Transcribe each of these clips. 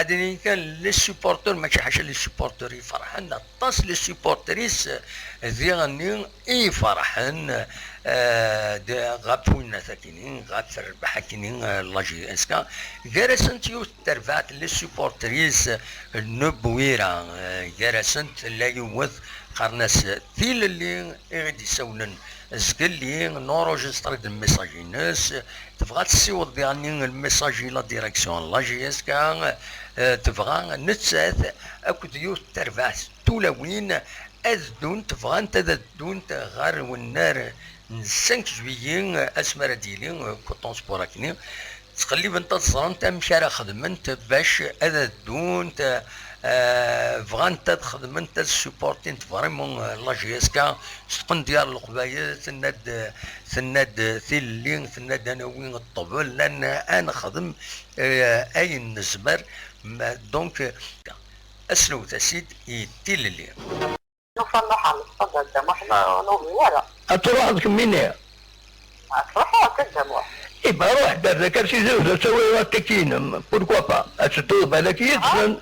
هذه كان لي سوبورتور ماشي حاجه لي سوبورتور يفرحن طاس لي سوبورتريس ذي غني يفرحن غابونا ثاكينين غاب الربح كينين لاجي اسكا جرسنت يو ترفعت لي سوبورتريس النبويره جرسنت لا يوث قرناس ثيل اللي غادي يسولن زقل لي نوروجستري الميساجينس تبغى تسيوض يعني الميساج لا ديريكسيون لا جي اس كا تبغى نتساث اكو ديوت ترفاس تولوين اذدون تبغى انت ذدون غار والنار 5 جويين اسمر ديلين كوطون سبوراكني تقلب انت تزرنت مشارا خدمنت باش اذا دون بغا انت تخدم انت سوبورتين فريمون لا جي اس كا تقن ديال القبايل ثناد ثيلين ثناد انا وين الطبل لان انا خدم اي نزبر دونك اسلو تسيد يتيل لي نصلح على الصدى ما احنا نوبي ولا تروح منين هي؟ تروح تقدم يبقى روح دار كرسي زوجة تسوي تكين بوركوا با تشتو بالك يدسن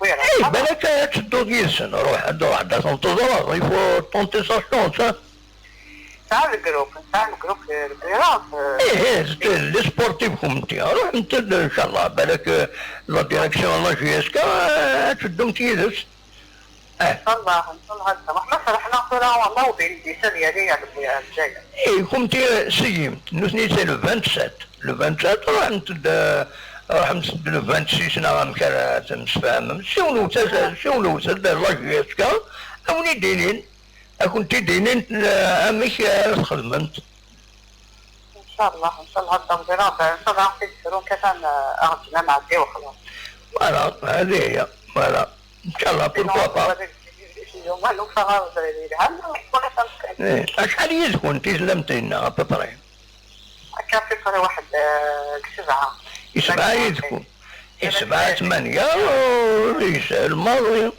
اي بالك تشتو يدسن روح واحدة تنتظر يفو تونتي ساشونس تاع الجروب ايه لي سبورتيف كومتي روح انت ان شاء الله بالك لا ديريكسيون لا جي اس كا تشدهم تيدس ان شاء الله هذا احنا فرحنا صراحه والله وبين سنه هذه الجايه اي كنت سيمت نوثني سي لو 27 راح نتد راح نتد لو 26 نعم كان تنسفهم شنو سد لاجيسكا اوني دينين كنت دينين امك خدمت ان شاء الله هذا مديرات ان شاء الله تكثرون كان اغتنا مع الدي وخلاص فوالا هذه هي فوالا ان شاء الله بوركوا با شحال يزكون تيزلمتينا ابوبري كان في فرق واحد 7 يزكون 7 8 يسال ماضي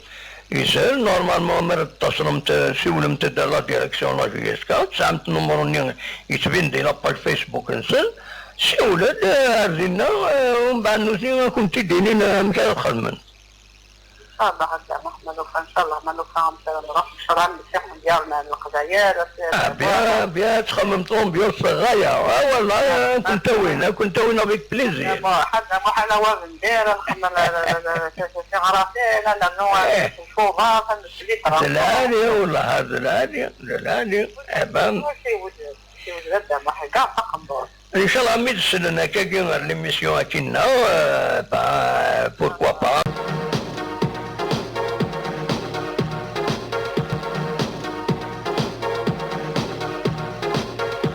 يسال نورمالمون مرة تصرمت سولمت لا ديريكسيون لا جي اس كا تسعمت نمرو يتبين دي لاباج فيسبوك نسل سولت هرزينا ومن بعد نوزي كنت دينين مكان خدمن ان شاء الله هكذا محمد ان شاء الله ما نفهم نروح نشرح المسيح ديالنا القضايا بيا تخممتهم بيوص غاية والله كنت وين بك بليزير حتى ما حنا وين ندير في غراسين لانه نشوفها كنسليت دلالي والله هذا دلالي امام ان شاء الله ميدسن انا كاين ليميسيون كنا